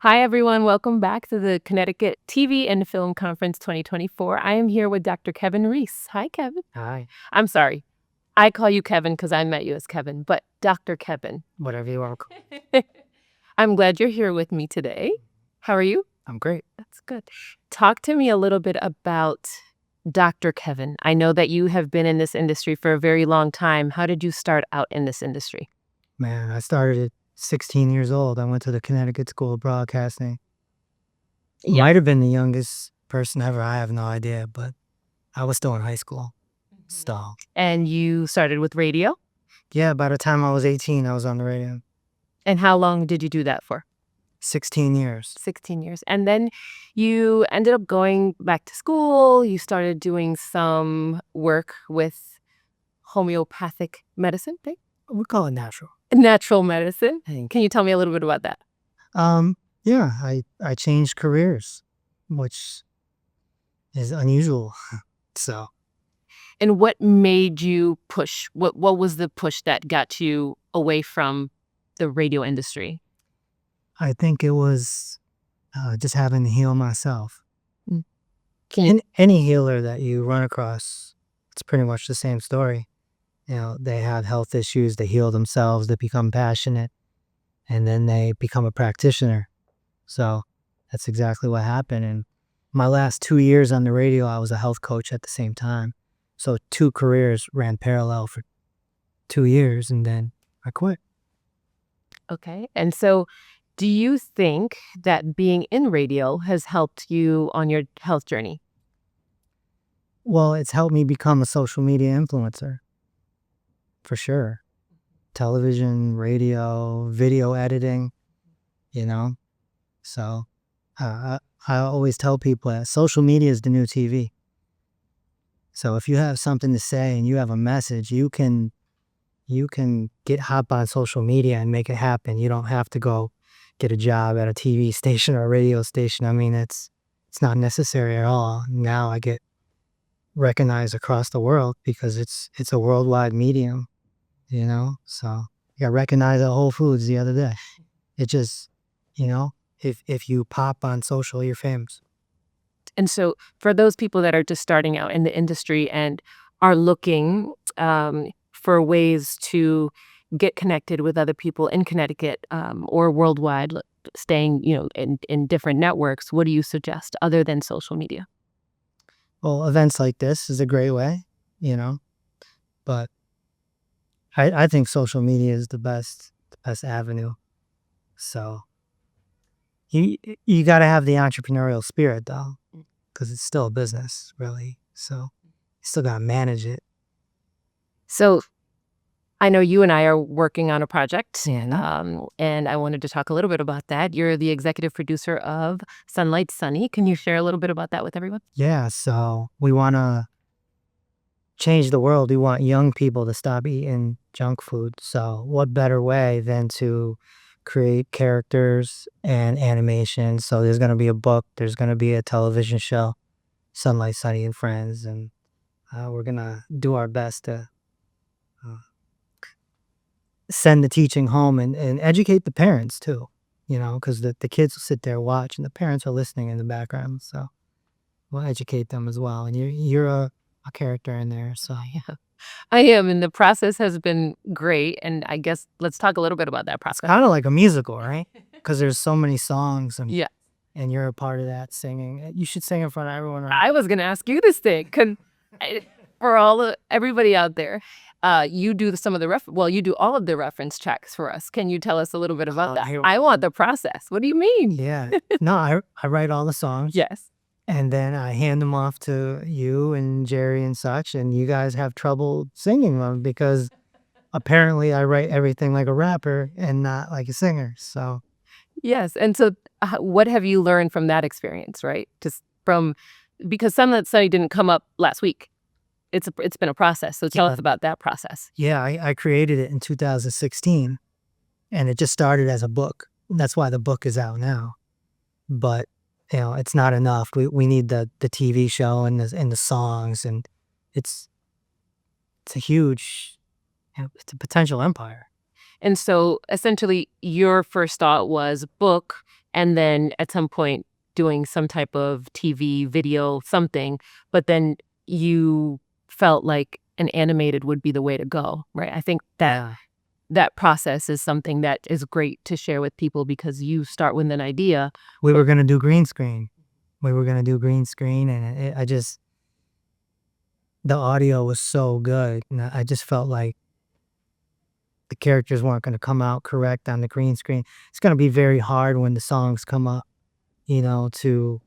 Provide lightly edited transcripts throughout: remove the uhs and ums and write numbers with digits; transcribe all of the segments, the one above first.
Hi, everyone. Welcome back to the Connecticut TV and Film Conference 2024. I am here with Dr. Kevin Reese. Hi, Kevin. Hi, I'm sorry. I call you Kevin because I met you as Kevin, but Dr. Kevin. whatever you want. I'm glad you're here with me today. How are you? I'm great. That's good. Talk to me a little bit about Dr. Kevin. I know that you have been in this industry for a very long time. How did you start out in this industry? Man, I started at 16 years old. I went to the Connecticut School of Broadcasting. Yeah. Might have been the youngest person ever. I have no idea, but I was still in high school. So, And you started with radio? yeah, by the time I was 18, I was on the radio. And how long did you do that for? 16 years. 16 years. And then you ended up going back to school. You started doing some work with homeopathic medicine, right? We call it natural. Natural medicine. Can you tell me a little bit about that? Yeah, I changed careers, which is unusual. So, And what made you push? What was the push that got you away from the radio industry? I think it was just having to heal myself. Mm. Can you? Any healer that you run across, it's pretty much the same story. They have health issues, they heal themselves, they become passionate, and then they become a practitioner. So that's exactly what happened. And my last 2 years on the radio, I was a health coach at the same time. So 2 careers ran parallel for 2 years, and then I quit. Okay. And so do you think that being in radio has helped you on your health journey? Well, it's helped me become a social media influencer, for sure. Television, radio, video editing, you know? So I always tell people that social media is the new TV. So if you have something to say and you have a message, you can get hop on social media and make it happen. You don't have to go get a job at a TV station or a radio station. I mean, it's not necessary at all. Now I get recognized across the world because it's a worldwide medium, So I got recognized at Whole Foods the other day. It just, if you pop on social, you're famous. And so for those people that are just starting out in the industry and are looking for ways to get connected with other people in Connecticut or worldwide, staying, in different networks, what do you suggest other than social media? Well, events like this is a great way, but I think social media is the best avenue. So you got to have the entrepreneurial spirit though, because it's still a business, really. So you still got to manage it. So I know you and I are working on a project, Yeah. and I wanted to talk a little bit about that. You're the executive producer of Sunlight Sunny. Can you share a little bit about that with everyone? Yeah. So we want to change the world. We want young people to stop eating junk food. So what better way than to create characters and animation? So there's going to be a book, there's going to be a television show, Sunlight Sunny and Friends, and we're going to do our best to send the teaching home and educate the parents too, because the kids will sit there watch and the parents are listening in the background. So we'll educate them as well. And you're a character in there. So Yeah, I am, and the process has been great. And I guess let's talk a little bit about that process. kind of like a musical, right? Because there's so many songs Yeah, and you're a part of that singing. You should sing in front of everyone. Right? I was gonna ask you this thing. For everybody out there, you do some of the you do all of the reference checks for us. Can you tell us a little bit about that? I want the process. What do you mean? Yeah. No, I write all the songs. Yes. And then I hand them off to you and Jerry and such, and you guys have trouble singing them because apparently I write everything like a rapper and not like a singer. So Yes, and so what have you learned from that experience, right? Just from because some of that study didn't come up last week. It's been a process. So tell us about that process. yeah, I created it in 2016, and it just started as a book. That's why the book is out now. But it's not enough. We need the TV show and the songs, and it's a huge, it's a potential empire. And so essentially your first thought was book and then at some point doing some type of TV, video, something, but then you felt like an animated would be the way to go, right? I think Yeah. that process is something that is great to share with people because you start with an idea. We were gonna do green screen. We were gonna do green screen, and I just the audio was so good, and I just felt like the characters weren't gonna come out correct on the green screen. It's gonna be very hard when the songs come up, to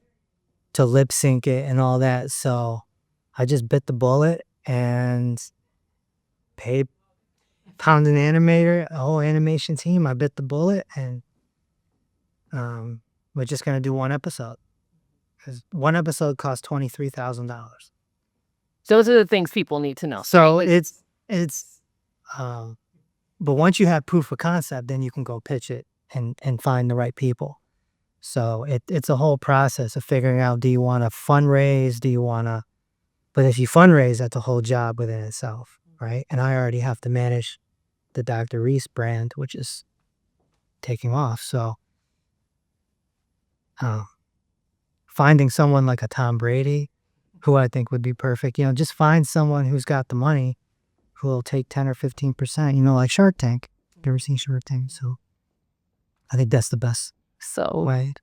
lip sync it and all that. So I just bit the bullet and paid found an animator, a whole animation team. I bit the bullet, and we're just gonna do one episode. 'Cause one episode costs $23,000. Those are the things people need to know. So it's but once you have proof of concept, then you can go pitch it and find the right people. So it's a whole process of figuring out, do you want to fundraise? But if you fundraise, that's a whole job within itself, right? And I already have to manage the Dr. Reese brand, which is taking off. So uh, finding someone like a Tom Brady, who I think would be perfect, just find someone who's got the money who will take 10 or 15%, like Shark Tank. You ever seen Shark Tank? So I think that's the best So way.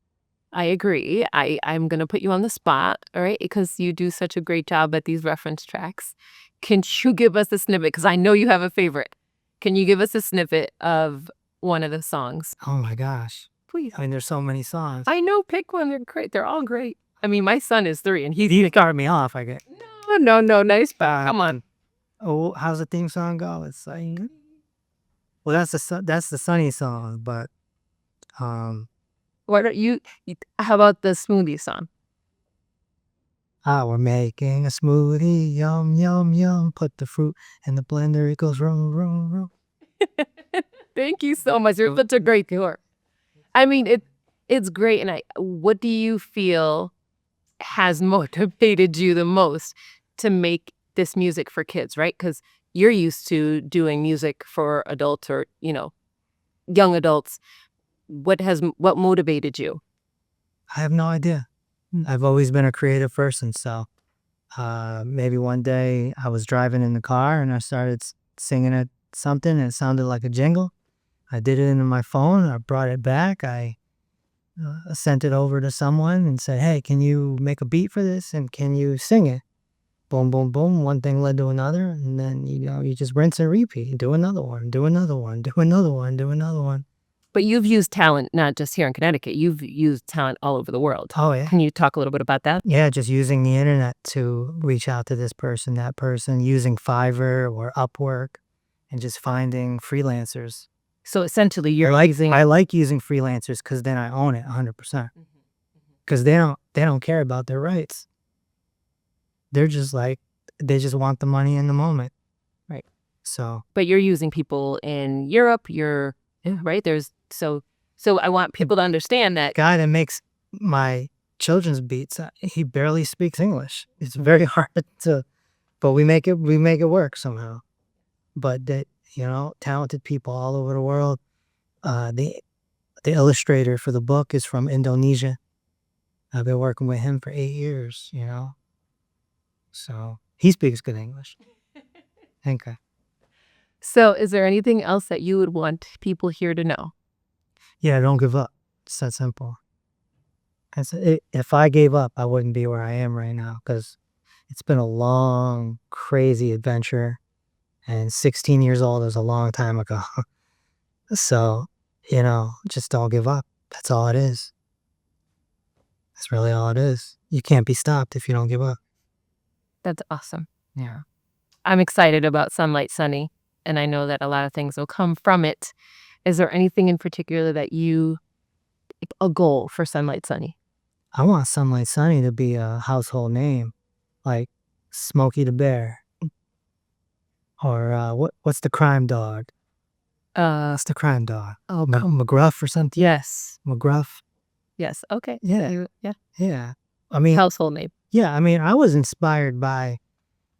I agree. I'm going to put you on the spot, all right, because you do such a great job at these reference tracks. Can you give us a snippet? Because I know you have a favorite. Can you give us a snippet of one of the songs? Oh my gosh. Please. I mean, there's so many songs. I know, pick one. They're great. They're all great. I mean, my son is 3 and You start me off, I get. no, nice. Come on. Oh, how's the theme song go? It's like, well, that's the Sunny song, but Why don't how about the smoothie song? we're making a smoothie, yum yum yum. Put the fruit in the blender, it goes room room room. Thank you so much. You're such a great tour. I mean, it's great. And what do you feel has motivated you the most to make this music for kids, right? Because you're used to doing music for adults or, young adults. What motivated you? I have no idea. I've always been a creative person, so maybe one day I was driving in the car and I started singing it something and it sounded like a jingle. I did it into my phone. I brought it back. I sent it over to someone and said, "Hey, can you make a beat for this and can you sing it?" Boom, boom, boom. One thing led to another, and then you just rinse and repeat. Do another one. Do another one. Do another one. Do another one. But you've used talent not just here in Connecticut. You've used talent all over the world. Oh yeah. Can you talk a little bit about that? Yeah, just using the internet to reach out to this person, that person, using Fiverr or Upwork, and just finding freelancers. So essentially, you're using. I like using freelancers because then I own it 100%. Because they don't care about their rights. They're just like, they just want the money in the moment. Right. So. But you're using people in Europe. Right. So I want people to understand that. Guy that makes my children's beats, he barely speaks English. It's very hard but we make it work somehow. But that, talented people all over the world. The illustrator for the book is from Indonesia. I've been working with him for 8 years, So he speaks good English. Okay. So is there anything else that you would want people here to know? Yeah, don't give up. It's that simple. If I gave up, I wouldn't be where I am right now because it's been a long, crazy adventure. And 16 years old is a long time ago. So, just don't give up. That's all it is. That's really all it is. You can't be stopped if you don't give up. That's awesome. Yeah. I'm excited about Sunlight Sunny, and I know that a lot of things will come from it. Is there anything in particular that a goal for Sunlight Sunny? I want Sunlight Sunny to be a household name, like Smokey the Bear. Or what's the crime dog? What's the crime dog? Oh, McGruff or something? yes. McGruff? Yes. Okay. Yeah. Yeah. Yeah. I mean, Household name. yeah, I mean, I was inspired by,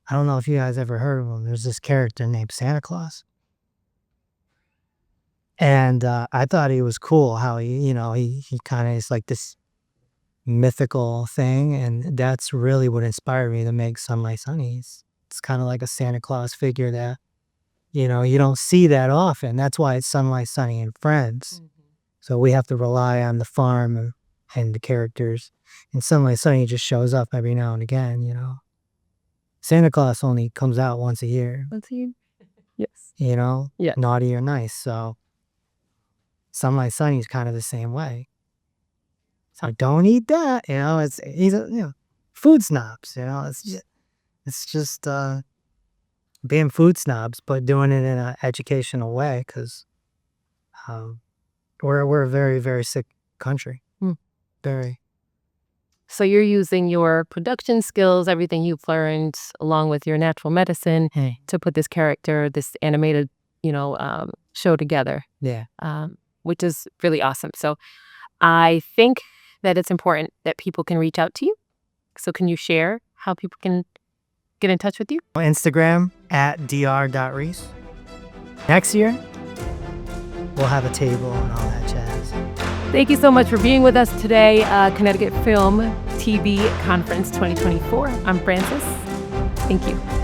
I don't know if you guys ever heard of him. There's this character named Santa Claus. And I thought he was cool how he kind of is like this mythical thing, and that's really what inspired me to make Sunlight Sunnies. It's kind of like a Santa Claus figure that you don't see that often. That's why it's Sunlight Sunny and Friends. So we have to rely on the farm and the characters. And Sunlight Sunny just shows up every now and again. Santa Claus only comes out once a year, Let's see. Yes. Yeah. naughty or nice. So Sunlight Sunny is kind of the same way. So don't eat that. He's food snobs. It's just being food snobs, but doing it in an educational way because we're a very, very sick country. Very. So you're using your production skills, everything you've learned, along with your natural medicine, to put this character, this animated, show together. Yeah. Which is really awesome. So I think that it's important that people can reach out to you. So can you share how people can get in touch with you? Instagram @dr.reese. Next year, we'll have a table and all that jazz. Thank you so much for being with us today. Connecticut Film TV Conference 2024. I'm Frances. Thank you.